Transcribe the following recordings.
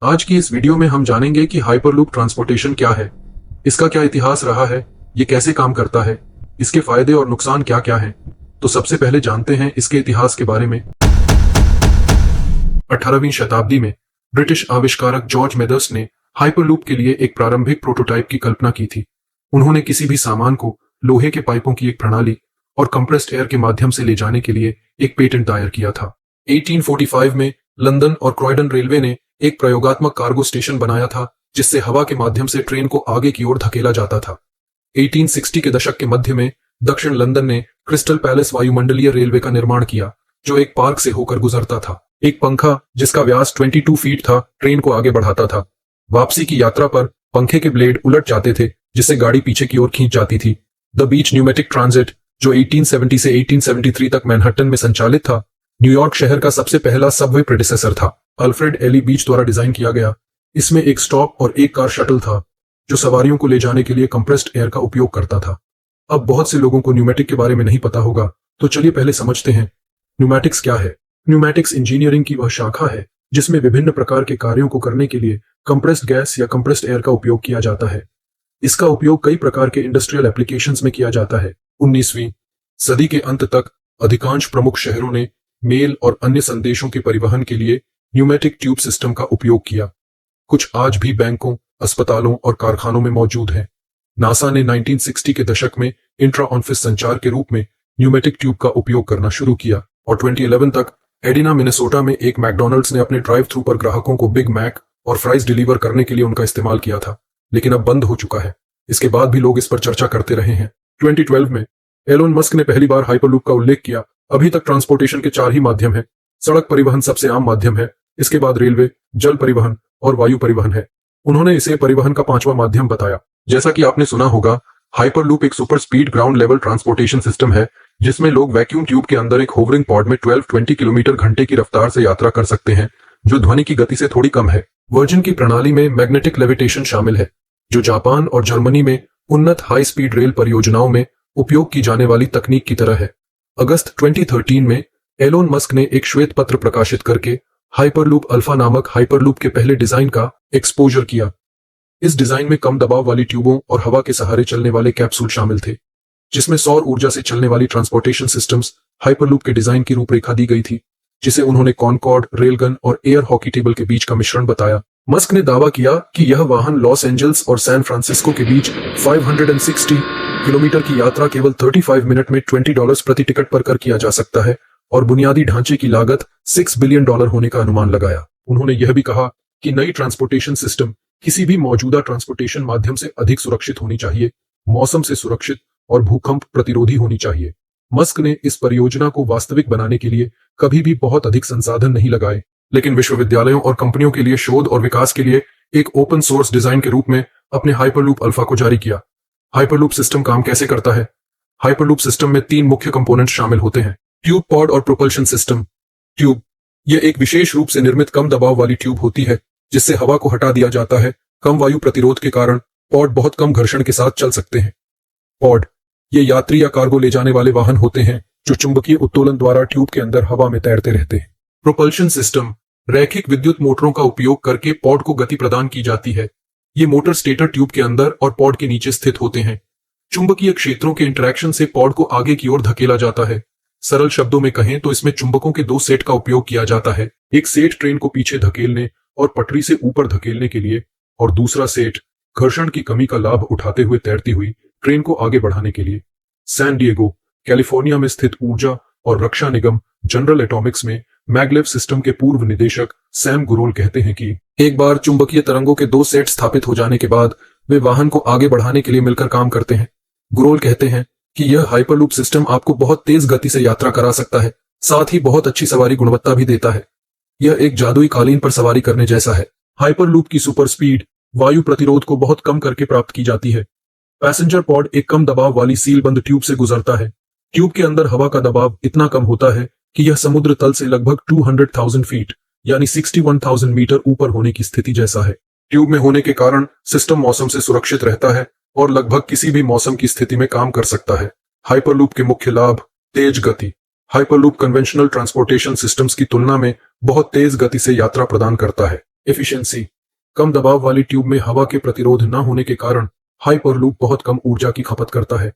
आज की इस वीडियो में हम जानेंगे कि हाइपरलूप ट्रांसपोर्टेशन क्या है, इसका क्या इतिहास रहा है, ये कैसे काम करता है, इसके फायदे और नुकसान क्या क्या हैं। तो सबसे पहले जानते हैं इसके इतिहास के बारे में। 18वीं शताब्दी में ब्रिटिश आविष्कारक जॉर्ज मेदर्स ने हाइपरलूप के लिए एक प्रारंभिक प्रोटोटाइप की कल्पना की थी। उन्होंने किसी भी सामान को लोहे के पाइपों की एक प्रणाली और कंप्रेस्ड एयर के माध्यम से ले जाने के लिए एक पेटेंट दायर किया था। 1845 में लंदन और क्रॉयडन रेलवे ने एक प्रयोगात्मक कार्गो स्टेशन बनाया था, जिससे हवा के माध्यम से ट्रेन को आगे की ओर धकेला जाता था। 1860 के दशक के मध्य में दक्षिण लंदन ने क्रिस्टल पैलेस वायुमंडलीय रेलवे का निर्माण किया, जो एक पार्क से होकर गुजरता था। एक पंखा जिसका व्यास 22 फीट था ट्रेन को आगे बढ़ाता था। वापसी की यात्रा पर पंखे के ब्लेड उलट जाते थे, जिससे गाड़ी पीछे की ओर खींच जाती थी। द बीच न्यूमेटिक ट्रांजिट, जो 1870 से 1873 तक मैनहट्टन में संचालित था, न्यूयॉर्क शहर का सबसे पहला सबवे प्रेडिसेसर था। अल्फ्रेड एली बीच द्वारा डिजाइन किया गया। इसमें एक स्टॉप और एक कार शटल था, जो सवारियों को ले जाने के लिए कंप्रेस्ड एयर का उपयोग करता था। अब बहुत से लोगों को न्यूमेटिक के बारे में नहीं पता होगा, तो चलिए पहले समझते हैं न्यूमेटिक्स क्या है। न्यूमेटिक्स इंजीनियरिंग की वह शाखा है जिसमें विभिन्न प्रकार के कार्यों को करने के लिए कंप्रेस्ड गैस या कंप्रेस्ड एयर का उपयोग किया जाता है। इसका उपयोग कई प्रकार के इंडस्ट्रियल एप्लीकेशंस में किया जाता है। 19वीं सदी के अंत तक अधिकांश प्रमुख शहरों ने मेल और अन्य संदेशों के परिवहन के लिए न्यूमेटिक ट्यूब सिस्टम का उपयोग किया। कुछ आज भी बैंकों, अस्पतालों और कारखानों में मौजूद हैं। नासा ने 1960 के दशक में इंट्रा ऑफिस संचार के रूप में न्यूमेटिक ट्यूब का उपयोग करना शुरू किया और 2011 तक एडिना मिनेसोटा में एक मैकडॉनल्ड्स ने अपने ड्राइव थ्रू पर ग्राहकों को बिग मैक और फ्राइज डिलीवर करने के लिए उनका इस्तेमाल किया था, लेकिन अब बंद हो चुका है। इसके बाद भी लोग इस पर चर्चा करते रहे हैं। 2012 में एलोन मस्क ने पहली बार हाइपरलूप का उल्लेख किया। अभी तक ट्रांसपोर्टेशन के 4 ही माध्यम हैं। सड़क परिवहन सबसे आम माध्यम है, इसके बाद रेलवे, जल परिवहन और वायु परिवहन है। उन्होंने इसे परिवहन का 5वां माध्यम बताया। जैसा कि आपने सुना होगा, हाइपरलूप एक super speed ground level transportation system है, जिसमें लोग वैक्यूम ट्यूब के अंदर एक होवरिंग पॉड में 12-20 किलोमीटर घंटे की रफ्तार से यात्रा कर सकते हैं, जो ध्वनि की गति से थोड़ी कम है। वर्जिन की प्रणाली में मैग्नेटिक लेविटेशन शामिल है, जो जापान और जर्मनी में उन्नत हाई स्पीड रेल परियोजनाओं में उपयोग की जाने वाली तकनीक की तरह है। अगस्त 2013 में एलोन मस्क ने एक श्वेत पत्र प्रकाशित करके हाइपरलूप अल्फा नामक हाइपरलूप के पहले डिजाइन का एक्सपोजर किया। इस डिजाइन में कम दबाव वाली ट्यूबों और हवा के सहारे चलने वाले कैप्सूल शामिल थे, जिसमें सौर ऊर्जा से चलने वाली ट्रांसपोर्टेशन सिस्टम्स हाइपरलूप के डिजाइन की रूपरेखा दी गई थी, जिसे उन्होंने कॉनकॉर्ड, रेलगन और एयर हॉकी टेबल के बीच का मिश्रण बताया। मस्क ने दावा किया कि यह वाहन लॉस एंजल्स और सैन फ्रांसिस्को के बीच 560 किलोमीटर की यात्रा केवल 35 मिनट में $20 प्रति टिकट पर कर किया जा सकता है और बुनियादी ढांचे की लागत $6 बिलियन होने का अनुमान लगाया। उन्होंने यह भी कहा कि नई ट्रांसपोर्टेशन सिस्टम किसी भी मौजूदा ट्रांसपोर्टेशन माध्यम से अधिक सुरक्षित होनी चाहिए, मौसम से सुरक्षित और भूकंप प्रतिरोधी होनी चाहिए। मस्क ने इस परियोजना को वास्तविक बनाने के लिए कभी भी बहुत अधिक संसाधन नहीं लगाए, लेकिन विश्वविद्यालयों और कंपनियों के लिए शोध और विकास के लिए एक ओपन सोर्स डिजाइन के रूप में अपने हाइपरलूप अल्फा को जारी किया। हाइपरलूप सिस्टम काम कैसे करता है? हाइपरलूप सिस्टम में 3 मुख्य कंपोनेंट्स शामिल होते हैं: ट्यूब, पॉड और प्रोपल्शन सिस्टम। ट्यूब यह एक विशेष रूप से निर्मित कम दबाव वाली ट्यूब होती है, जिससे हवा को हटा दिया जाता है। कम वायु प्रतिरोध के कारण पॉड बहुत कम घर्षण के साथ चल सकते हैं। पॉड ये यात्री या कार्गो ले जाने वाले वाहन होते हैं, जो चुंबकीय उत्तोलन द्वारा ट्यूब के अंदर हवा में तैरते रहते हैं। प्रोपल्शन सिस्टम रैखिक विद्युत मोटरों का उपयोग करके पॉड को गति प्रदान की जाती है। ये मोटर स्टेटर ट्यूब के अंदर और पॉड के नीचे स्थित होते हैं। चुंबकीय क्षेत्रों के इंटरैक्शन से पॉड को आगे की ओर धकेला जाता है। सरल शब्दों में कहें तो इसमें चुंबकों के 2 सेट का उपयोग किया जाता है। एक सेट ट्रेन को पीछे धकेलने और पटरी से ऊपर धकेलने के लिए, और दूसरा सेट घर्षण की कमी का लाभ उठाते हुए तैरती हुई ट्रेन को आगे बढ़ाने के लिए। सैन डिएगो, कैलिफोर्निया में स्थित ऊर्जा और रक्षा निगम जनरल एटॉमिक्स में मैग्लेव सिस्टम के पूर्व निदेशक सैम गुरोल कहते हैं कि एक बार चुंबकीय तरंगों के 2 सेट स्थापित हो जाने के बाद वे वाहन को आगे बढ़ाने के लिए मिलकर काम करते हैं। गुरोल कहते हैं कि यह हाइपरलूप सिस्टम आपको बहुत तेज गति से यात्रा करा सकता है, साथ ही बहुत अच्छी सवारी गुणवत्ता भी देता है। यह एक जादुई कालीन पर सवारी करने जैसा है। हाइपरलूप की सुपर स्पीड वायु प्रतिरोध को बहुत कम करके प्राप्त की जाती है। पैसेंजर पॉड एक कम दबाव वाली सीलबंद ट्यूब से गुजरता है। ट्यूब के अंदर हवा का दबाव इतना कम होता है कि यह समुद्र तल से लगभग 200,000 फीट यानी 61,000 मीटर ऊपर होने की स्थिति जैसा है। ट्यूब में होने के कारण सिस्टम मौसम से सुरक्षित रहता है और लगभग किसी भी मौसम की स्थिति में काम कर सकता है। हाइपरलूप के मुख्य लाभ: तेज गति। हाइपरलूप कन्वेंशनल ट्रांसपोर्टेशन सिस्टम्स की तुलना में बहुत तेज गति से यात्रा प्रदान करता है। एफिशिएंसी। कम दबाव वाली ट्यूब में हवा के प्रतिरोध न होने के कारण हाइपरलूप बहुत कम ऊर्जा की खपत करता है।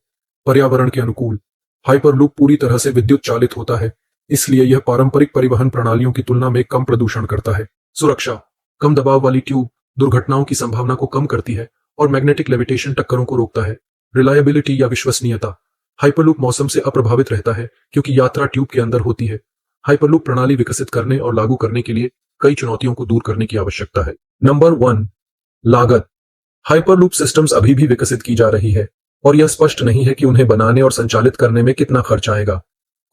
पर्यावरण के अनुकूल। हाइपरलूप पूरी तरह से विद्युत चालित होता है, इसलिए यह पारंपरिक परिवहन प्रणालियों की तुलना में कम प्रदूषण करता है। सुरक्षा। कम दबाव वाली ट्यूब दुर्घटनाओं की संभावना को कम करती है और मैग्नेटिक लेविटेशन टक्करों को रोकता है। रिलायबिलिटी या विश्वसनीयता। हाइपरलूप मौसम से अप्रभावित रहता है क्योंकि यात्रा ट्यूब के अंदर होती है। हाइपरलूप प्रणाली विकसित करने और लागू करने के लिए कई चुनौतियों को दूर करने की आवश्यकता है। नंबर 1, लागत। हाइपरलूप सिस्टम्स अभी भी विकसित की जा रही है और यह स्पष्ट नहीं है कि उन्हें बनाने और संचालित करने में कितना खर्च आएगा।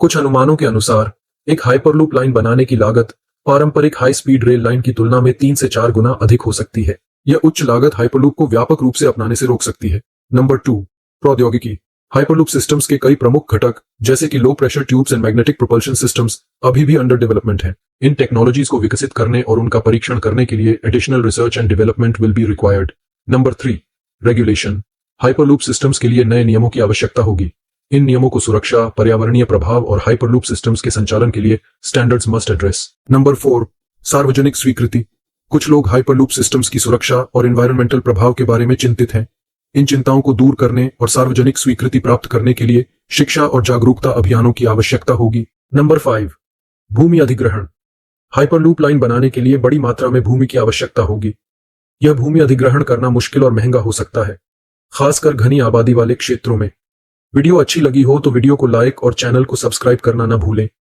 कुछ अनुमानों के अनुसार एक हाइपरलूप लाइन बनाने की लागत पारंपरिक हाई स्पीड रेल लाइन की तुलना में 3 से 4 गुना अधिक हो सकती है। यह उच्च लागत हाइपरलूप को व्यापक रूप से अपनाने से रोक सकती है। नंबर 2, प्रौद्योगिकी। हाइपरलूप सिस्टम्स के कई प्रमुख घटक जैसे कि low pressure tubes and magnetic propulsion systems अभी भी अंडर डेवलपमेंट हैं। इन टेक्नोलॉजीज को विकसित करने और उनका परीक्षण करने के लिए additional research and development will be required. Number 3, regulation. Hyperloop systems के लिए नए नियमों की आवश्यकता होगी। इन नियमों को सुरक्षा, पर्यावरणीय प्रभाव और हाइपरलूप सिस्टम्स के संचालन के लिए स्टैंडर्ड्स मस्ट एड्रेस। नंबर 4, सार्वजनिक स्वीकृति। कुछ लोग हाइपरलूप सिस्टम्स की सुरक्षा और एनवायरमेंटल प्रभाव के बारे में चिंतित हैं। इन चिंताओं को दूर करने और सार्वजनिक स्वीकृति प्राप्त करने के लिए शिक्षा और जागरूकता अभियानों की आवश्यकता होगी। नंबर 5, भूमि अधिग्रहण। हाइपरलूप लाइन बनाने के लिए बड़ी मात्रा में भूमि की आवश्यकता होगी। यह भूमि अधिग्रहण करना मुश्किल और महंगा हो सकता है, खासकर घनी आबादी वाले क्षेत्रों में। वीडियो अच्छी लगी हो तो वीडियो को लाइक और चैनल को सब्सक्राइब करना न भूलें।